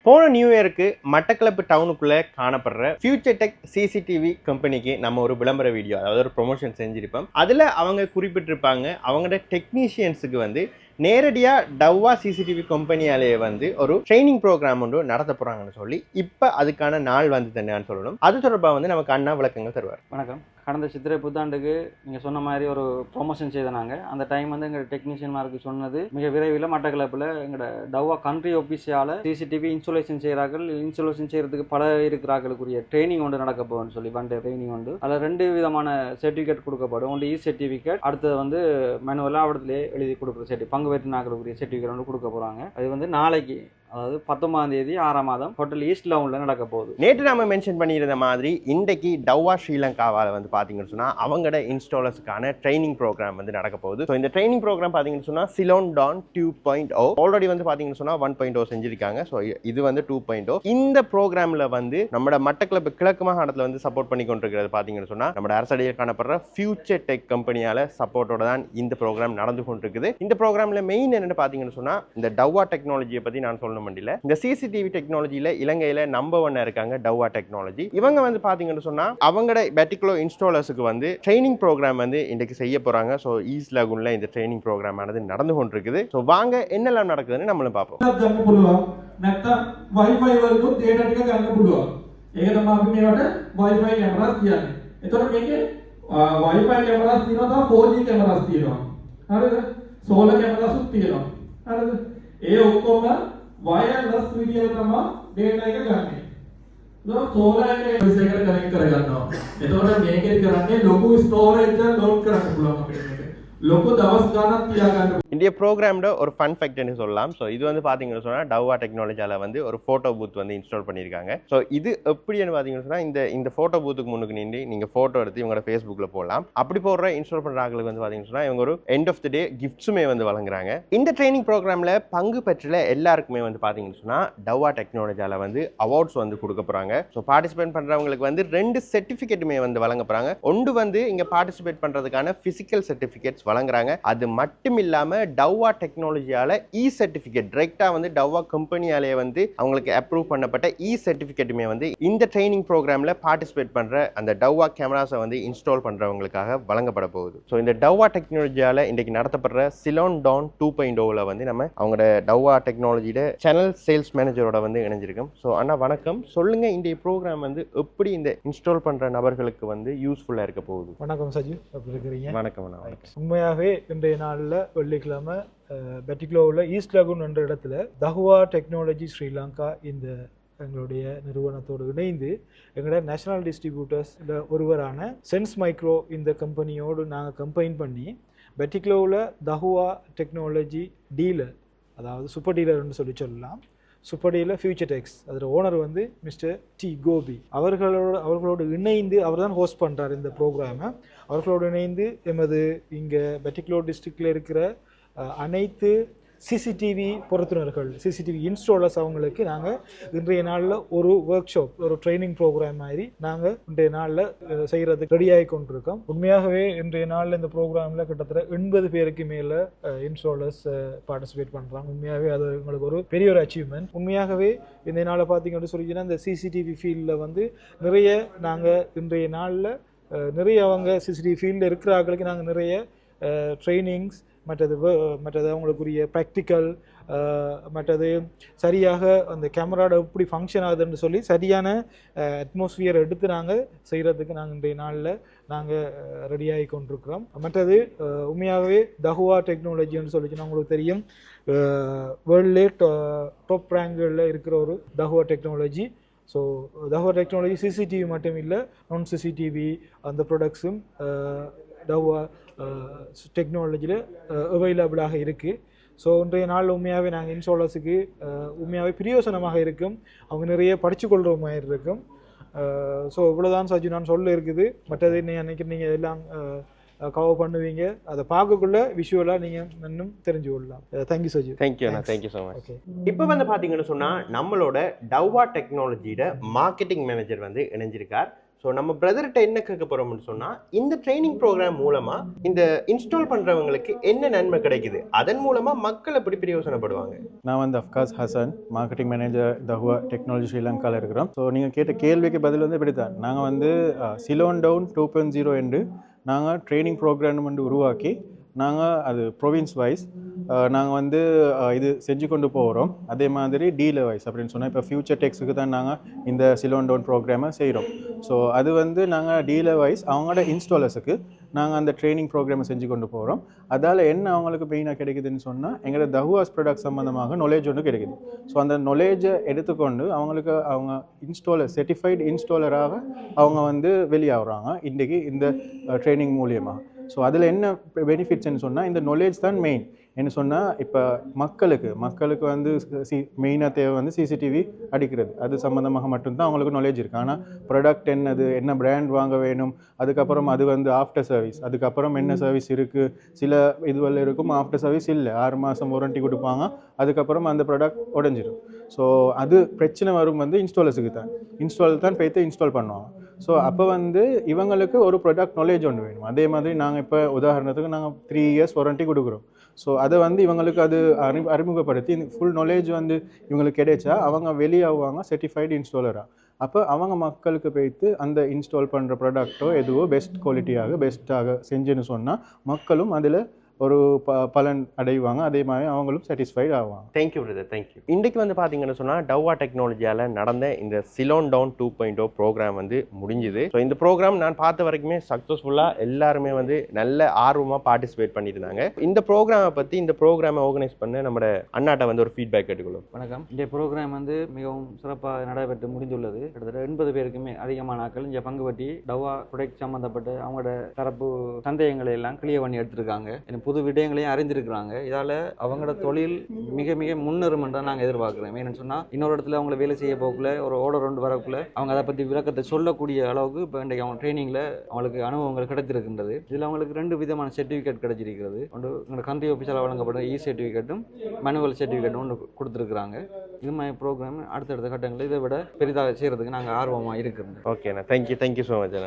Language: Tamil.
போன நியூ இயருக்கு மட்டக்களப்பு டவுனுக்குள்ள காணப்படுற ஃபியூச்சர் டெக் சிசிடிவி கம்பெனிக்கு நம்ம ஒரு விளம்பர வீடியோ, அதாவது ஒரு ப்ரொமோஷன் செஞ்சிருப்போம். அதில் அவங்க குறிப்பிட்டிருப்பாங்க அவங்களோட டெக்னீஷியன்ஸுக்கு வந்து நேரடியாக டவ்வா சிசிடிவி கம்பெனியாலேயே வந்து ஒரு ட்ரைனிங் ப்ரோக்ராம் ஒன்று நடத்த போகிறாங்கன்னு சொல்லி இப்போ அதுக்கான நாள் வந்து தന്നെயான்னு சொல்லணும். அது தொடர்பாக வந்து நமக்கு அண்ணா விளக்கங்கள் தருவார். வணக்கம். கடந்த சித்திரை புத்தாண்டுக்கு நீங்கள் சொன்ன மாதிரி ஒரு ப்ரொமோஷன் செய்தாங்க. அந்த டைம் வந்து எங்கள் டெக்னீஷியன்மாருக்கு சொன்னது மிக விரைவில் மட்டக்களப்பில் எங்களோட டவ்வா கண்ட்ரி ஆஃபீஸியால் சிசிடிவி இன்ஸ்டாலேஷன் செய்கிறார்கள். இன்ஸ்டாலேஷன் செய்கிறதுக்கு பல இருக்கிறார்களுக்குரிய ட்ரைனிங் ஒன்று நடக்க போகும்னு சொல்லி ஒன் டே ட்ரைனிங் உண்டு. அதில் 2 விதமான சர்டிஃபிகேட் கொடுக்கப்படும். ஒன்று சர்டிஃபிகேட், அடுத்தது வந்து மேனுவலாக அவடத்துலேயே எழுதி கொடுக்குற பங்கு பெற்று நாக்கக்கூடிய சர்டிஃபிகேட் ஒன்று கொடுக்க போகிறாங்க. அது வந்து நாளைக்கு, அதாவது 19ஆம் தேதி 6ஆம் மாதம் ஹோட்டல் ஈஸ்ட் லவுன்ல நடக்க போகுது. நேற்று நாம மென்ஷன் பண்ணியிருந்த மாதிரி இன்றைக்கு டவ்வா ஸ்ரீலங்காவால் வந்து பார்த்தீங்கன்னு சொன்னால் அவங்களோட இன்ஸ்டாலர்ஸுக்கான ட்ரைனிங் ப்ரோக்ராம் வந்து நடக்க போகுது. ஸோ இந்த ட்ரைனிங் ப்ரோக்ராம் பார்த்தீங்கன்னு சொன்னால் சிலோன் டான் 2.0 ஆல்ரெடி வந்து பார்த்தீங்கன்னு சொன்னால் 1.0 செஞ்சிருக்காங்க. ஸோ இது வந்து 2.0. இந்த ப்ரோக்ராமில் வந்து நம்ம மட்டக்களப்பு கிழக்கு மாகாணத்தில் வந்து சப்போர்ட் பண்ணி கொண்டிருக்கிறது பார்த்தீங்கன்னு சொன்னால் நம்ம அரசடியில் காணப்படுற ஃபியூச்சர் டெக் கம்பெனியால் சப்போர்ட்டோட தான் இந்த ப்ரோக்ராம் நடந்து கொண்டிருக்குது. இந்த ப்ரோக்ராமில் மெயின் என்னென்னு பார்த்தீங்கன்னு சொன்னால் இந்த டவ்வா டெக்னாலஜியை பற்றி நான் சொல்ல முடியல. இந்த சிசிடிவி டெக்னாலஜியில இலங்கையில நம்பர் 1 இருக்காங்க டவ்வா டெக்னாலஜி. இவங்க வந்து பாத்தீங்கன்னு சொன்னா அவங்களோட பெட்டிகுலோ இன்ஸ்டாலர்ஸுக்கு வந்து ட்ரைனிங் ப்ரோக்ராம் வந்து இன்றைக்கு செய்ய போறாங்க. ஸோ ஈஸ்ட் லகுன்ல இந்த ட்ரைனிங் ப்ரோக்ராம் ஆனது நடந்து கொண்டிருக்குது. ஸோ வாங்க என்னெல்லாம் நடக்குதுன்னு நம்மளும் பார்ப்போம். නැත්තම් Wi-Fi වලුත් data ටික ගන්න පුළුවන්. ඒක තමයි අපි මේවට Wi-Fi cameras කියන්නේ. එතකොට මේකේ Wi-Fi cameras තියෙනවා, තව 4G cameras තියෙනවා. හරිද? solar cameras උත් තියෙනවා. හරිද? ඒ ඔක්කොම wireless video තමයි data එක ගන්නෙ. ඒක solar එකේ device එකට connect කරගන්නවා. එතකොට මේකෙදි කරන්නේ ලොකු storage එක load කරන්න පුළුවන් අපිට මේක. ලොකු දවස් ගණනක් තියාගන්න. இந்திய ப்ரோக்ராம்ல ஒரு ஃபன் ஃபேக்ட்னு சொல்லலாம். ஸோ இது வந்து பார்த்தீங்கன்னு சொன்னால் டவ்வா டெக்னாலஜியால் வந்து ஒரு ஃபோட்டோ பூத் வந்து இன்ஸ்டால் பண்ணியிருக்காங்க. ஸோ இது எப்படின்னு பார்த்தீங்கன்னு சொன்னால் இந்த ஃபோட்டோ பூத்துக்கு முன்னுக்கு நின்று நீங்கள் ஃபோட்டோ எடுத்து இவங்களோட ஃபேஸ்புக்கில் போடலாம். அப்படி போடுற இன்ஸ்டால் பண்ணுற ஆட்களுக்கு வந்து பார்த்தீங்கன்னு சொன்னால் இவங்க ஒரு எண்ட் ஆஃப் தி டே கிஃப்ட்ஸுமே வந்து வழங்குறாங்க. இந்த ட்ரைனிங் ப்ரோக்ராமில் பங்கு பெற்றுள்ள எல்லாருக்குமே வந்து பார்த்தீங்கன்னு சொன்னால் டவ்வா டெக்னாலஜியால் வந்து அவார்ட்ஸ் வந்து கொடுக்க போகிறாங்க. ஸோ பார்ட்டிசிபேட் பண்ணுறவங்களுக்கு வந்து 2 சர்டிஃபிகேட்டுமே வந்து வழங்க போகிறாங்க. ஒன்று வந்து இங்கே பார்ட்டிசிபேட் பண்ணுறதுக்கான ஃபிசிக்கல் சர்டிஃபிகேட்ஸ் வழங்குறாங்க. அது மட்டும் இல்லாமல் டவ்வா டெக்னாலஜியால சர்டிஃபிகேட் டைரக்டா வந்து டவ்வா கம்பெனியாலே வந்து அவங்களுக்கு அப்ரூவ் பண்ணப்பட்ட சர்டிஃபிகேட்டுமே வந்து இந்த ட்ரைனிங் ப்ரோக்ராம்ல பார்ட்டிசிபேட் பண்ற அந்த டவ்வா கேமராஸை வந்து இன்ஸ்டால் பண்றவங்களுக்காக வழங்கப்பட போகுது. ஸோ இந்த டவ்வா டெக்னாலஜியால இன்றைக்கு நடத்தப்படுற சிலோன் டான் 2.0ல வந்து நம்ம அவங்களோட டவ்வா டெக்னாலஜியோட சேனல் சேல்ஸ் மேனேஜரோட வந்து இணைஞ்சிருக்கோம். ஸோ அண்ணா வணக்கம், சொல்லுங்க இந்த ப்ரோக்ராம் வந்து எப்படி இந்த இன்ஸ்டால் பண்ற நபர்களுக்கு வந்து யூஸ்ஃபுல்லா இருக்க போகுது? வணக்கம் சஜீவ், எப்படி இருக்கிறீங்க? வணக்கம் அண்ணா. உண்மையாகவே இன்றைய நாளில் வெள்ளிக்கிழமை பெட்டிக்லோவில் ஈஸ்ட் லகுன் என்ற இடத்துல தஹுவா டெக்னாலஜி ஸ்ரீலங்கா இந்த எங்களுடைய நிறுவனத்தோடு இணைந்து எங்களோட நேஷனல் டிஸ்ட்ரிபியூட்டர்ஸில் ஒருவரான சென்ஸ் மைக்ரோ இந்த கம்பெனியோடு நாங்கள் கம்பைன் பண்ணி பெட்டிக்லோவில் தஹுவா டெக்னாலஜி டீலர், அதாவது சூப்பர் டீலர்னு சொல்லலாம், சூப்பர் டீலர் ஃபியூச்சர் டெக்ஸ், அதில் ஓனர் வந்து மிஸ்டர் டி கோபி அவர்களோடு இணைந்து அவர் தான் ஹோஸ்ட் பண்ணுறார் இந்த ப்ரோக்ராமை. அவர்களோடு இணைந்து எமது இங்கே பெட்டிக்லோ டிஸ்ட்ரிக்டில் இருக்கிற அனைத்து சிசிடிவி பொறுத்துனர்கள், சிசிடிவி இன்ஸ்டாலர்ஸ் அவங்களுக்கு நாங்கள் இன்றைய நாளில் ஒரு ஒர்க் ஷாப், ஒரு ட்ரைனிங் ப்ரோக்ராம் மாதிரி நாங்கள் இன்றைய நாளில் செய்கிறதுக்கு ரெடியாகி கொண்டிருக்கோம். உண்மையாகவே இன்றைய நாளில் இந்த ப்ரோக்ராமில் கிட்டத்தட்ட 80 பேருக்கு மேலே இன்ஸ்டாலர்ஸ் பார்ட்டிசிபேட் பண்ணுறாங்க. உண்மையாகவே அது எங்களுக்கு ஒரு பெரிய ஒரு அச்சீவ்மெண்ட். உண்மையாகவே இந்த நாளில் பார்த்தீங்கன்னு சொல்லிங்கன்னா இந்த சிசிடிவி ஃபீல்டில் வந்து நிறைய நாங்கள் இன்றைய நாளில் நிறைய அவங்க சிசிடிவி ஃபீல்டில் இருக்கிறவங்களுக்கு நாங்கள் நிறைய ட்ரைனிங்ஸ், மற்றது அவங்களுக்குரிய ப்ராக்டிக்கல், மற்றது சரியாக அந்த கேமராவோட எப்படி ஃபங்க்ஷன் ஆகுதுன்னு சொல்லி சரியான அட்மாஸ்பியர் எடுத்து நாங்கள் செய்கிறதுக்கு நாங்கள் இன்றைய நாளில் நாங்கள் ரெடியாகி கொண்டிருக்கிறோம். மற்றது உண்மையாகவே தஹுவா டெக்னாலஜின்னு சொல்லிச்சுன்னா உங்களுக்கு தெரியும், வேர்ல்ட்லே டாப் ரேங்கில் இருக்கிற ஒரு தஹுவா டெக்னாலஜி. ஸோ தஹுவா டெக்னாலஜி சிசிடிவி மட்டும் இல்லை, நான் சிசிடிவி அந்த ப்ராடக்ட்ஸும் டவ்வா டெக்னாலஜியில் அவைலபிளாக இருக்குது. ஸோ இன்றைய நாள் உண்மையாகவே நாங்கள் இன்ஸ்டாலர்ஸுக்கு உண்மையாகவே பிரயோசனமாக இருக்கும், அவங்க நிறைய படித்து கொள்கிற மாதிரி இருக்கும். ஸோ இவ்வளோதான் சஜி நான் சொல்ல இருக்குது. மற்றது நினைக்கிறேன் நீங்கள் எல்லாம் கவர் பண்ணுவீங்க, அதை பார்க்கக்குள்ள விஷுவலாக நீங்கள் இன்னும் தெரிஞ்சு கொள்ளலாம். தேங்க்யூ சஜி. தேங்க்யூ அண்ணா, தேங்க்யூ ஸோ மச். இப்போ வந்து பார்த்தீங்கன்னு சொன்னால் நம்மளோட டவ்வா டெக்னாலஜியோட மார்க்கெட்டிங் மேனேஜர் வந்து இணைஞ்சிருக்கார். ஸோ நம்ம பிரதர்கிட்ட என்ன கேட்க போகிறோம்னு சொன்னால், இந்த ட்ரைனிங் ப்ரோக்ராம் மூலமாக இந்த இன்ஸ்டால் பண்ணுறவங்களுக்கு என்ன நன்மை கிடைக்குது, அதன் மூலமாக மக்கள் எப்படி பிரயோசனப்படுவாங்க? நான் வந்து அஃப்காஸ் ஹசன், மார்க்கெட்டிங் மேனேஜர் தஹுவா டெக்னாலஜி ஸ்ரீலங்காவில் இருக்கிறோம். ஸோ நீங்கள் கேட்ட கேள்விக்கு பதில் வந்து இப்படி தான். நாங்கள் வந்து சிலோன் டவுன் 2.0 என்று நாங்கள் ட்ரைனிங் ப்ரோக்ராம் வந்து உருவாக்கி நாங்கள் அது ப்ரொவின்ஸ் வைஸ் நாங்கள் வந்து இது செஞ்சு கொண்டு போகிறோம். அதே மாதிரி டீலர் வைஸ் அப்படின்னு சொன்னால் இப்போ ஃபியூச்சர் டெக்ஸுக்கு தான் நாங்கள் இந்த சிலோன் டவுன் ப்ரோக்ராமை செய்கிறோம். ஸோ அது வந்து நாங்கள் டீலர் வைஸ் அவங்களோட இன்ஸ்டாலர்ஸுக்கு நாங்கள் அந்த ட்ரைனிங் ப்ரோக்ராமை செஞ்சு கொண்டு போகிறோம். அதால் என்ன அவங்களுக்கு மெயினாக கிடைக்குதுன்னு சொன்னால், எங்களோட தஹுவாஸ் ப்ராடக்ட் சம்மந்தமாக நாலேஜ் ஒன்று கிடைக்குது. ஸோ அந்த நாலேஜை எடுத்துக்கொண்டு அவங்களுக்கு அவங்க இன்ஸ்டாலர் சர்டிஃபைடு இன்ஸ்டாலராக அவங்க வந்து வெளியாகிறாங்க இன்றைக்கி இந்த ட்ரைனிங் மூலியமாக. ஸோ அதில் என்ன பெனிஃபிட்ஸ்ன்னு சொன்னால், இந்த நாலேஜ் தான் மெயின். என்ன சொன்னால், இப்போ மக்களுக்கு வந்து மெயினாக தேவை வந்து சிசிடிவி அடிக்கிறது, அது சம்மந்தமாக மட்டும்தான் அவங்களுக்கு நாலேஜ் இருக்குது. ஆனால் ப்ராடக்ட் என்னது, என்ன பிராண்ட் வாங்க வேணும், அதுக்கப்புறம் அது வந்து ஆஃப்டர் சர்வீஸ், அதுக்கப்புறம் என்ன சர்வீஸ் இருக்குது, சில இதுவெல்லாம் இருக்கும் ஆஃப்டர் சர்வீஸ் இல்லை, 6 மாதம் வாரண்டி கொடுப்பாங்க, அதுக்கப்புறம் அந்த ப்ராடக்ட் உடஞ்சிடும். ஸோ அது பிரச்சனை வரும் வந்து இன்ஸ்டாலர்ஸுக்கு தான், போய்த்து இன்ஸ்டால் பண்ணுவாங்க. ஸோ அப்போ வந்து இவங்களுக்கு ஒரு ப்ராடக்ட் நாலேஜ் ஒன்று வேணும். அதே மாதிரி நாங்கள் இப்போ உதாரணத்துக்கு நாங்கள் 3 இயர்ஸ் வாரண்டி கொடுக்குறோம். ஸோ அதை வந்து இவங்களுக்கு அது அறிமுகப்படுத்தி ஃபுல் நாலேஜ் வந்து இவங்களுக்கு கிடைச்சா அவங்க வெளியாகுவாங்க சர்டிஃபைடு இன்ஸ்டாலராக. அப்போ அவங்க மக்களுக்கு போய்த்து அந்த இன்ஸ்டால் பண்ணுற ப்ராடக்ட்டோ எதுவோ பெஸ்ட் குவாலிட்டியாக பெஸ்ட்டாக செஞ்சுன்னு சொன்னால் மக்களும் அதில் ஒரு பலன் அடைவாங்க. அதே மாதிரி அவங்களும் சாட்டிஸ்ஃபைட் ஆவாங்க. Thank you brother, thank you. இன்றைக்கு வந்து பார்த்தீங்கன்னு சொன்னால், டவ்வா டெக்னாலஜியால் நடந்த இந்த சிலோன் டவுன் 2.0 ப்ரோக்ராம் வந்து முடிஞ்சுது. ஸோ இந்த ப்ரோக்ராம் நான் பார்த்த வரைக்குமே சக்ஸஸ்ஃபுல்லாக எல்லாருமே வந்து நல்ல ஆர்வமாக பார்ட்டிசிபேட் பண்ணியிருந்தாங்க. இந்த ப்ரோக்ராமை பற்றி, இந்த ப்ரோக்ராமை ஆர்கனைஸ் பண்ண நம்ம அண்ணாட்ட வந்து ஒரு ஃபீட்பேக் கேட்டுக்கொள்ளும். வணக்கம். இந்த ப்ரோக்ராம் வந்து மிகவும் சிறப்பாக நடைபெற்று முடிந்துள்ளது. கிட்டத்தட்ட 80 பேருக்குமே அதிகமான ஆட்கள் இங்கே பங்கு பற்றி டவ்வா ப்ராடக்ட் சம்மந்தப்பட்ட அவங்களோட தரப்பு சந்தேகங்களை எல்லாம் கிளியர் பண்ணி எடுத்திருக்காங்க. புது விடயங்களையும் அறிந்திருக்கிறாங்க. இதால் அவங்களோட தொழில் மிக மிக முன்னேறும் என்று நாங்கள் எதிர்பார்க்குறோம். ஏன்னு சொன்னால், இன்னொரு இடத்துல அவங்கள வேலை செய்ய போக்குள்ள ஒரு ஆர்டர் ஒன்று வரக்குள்ள அவங்க அதை பற்றி விளக்கத்தை சொல்லக்கூடிய அளவுக்கு இப்போ இன்றைக்கு அவங்க ட்ரைனிங்கில் அவங்களுக்கு அனுபவங்கள் கிடைத்திருக்கின்றது. இதில் அவங்களுக்கு 2 விதமான சர்டிஃபிகேட் கிடைச்சிருக்கிறது. ஒன்று எங்களோட கண்ட்ரி ஆஃபீஸால் வழங்கப்பட்ட சர்டிஃபிகேட்டும் மேனுவல் சர்டிஃபிகேட்டும் ஒன்று கொடுத்துருக்குறாங்க. இது மாதிரி ப்ரோக்ராம் அடுத்தடுத்த கட்டங்களில் இதை விட பெரிதாக செய்கிறதுக்கு நாங்கள் ஆர்வமாக இருக்கிறோம். ஓகேண்ணா, தேங்க்யூ ஸோ மச்.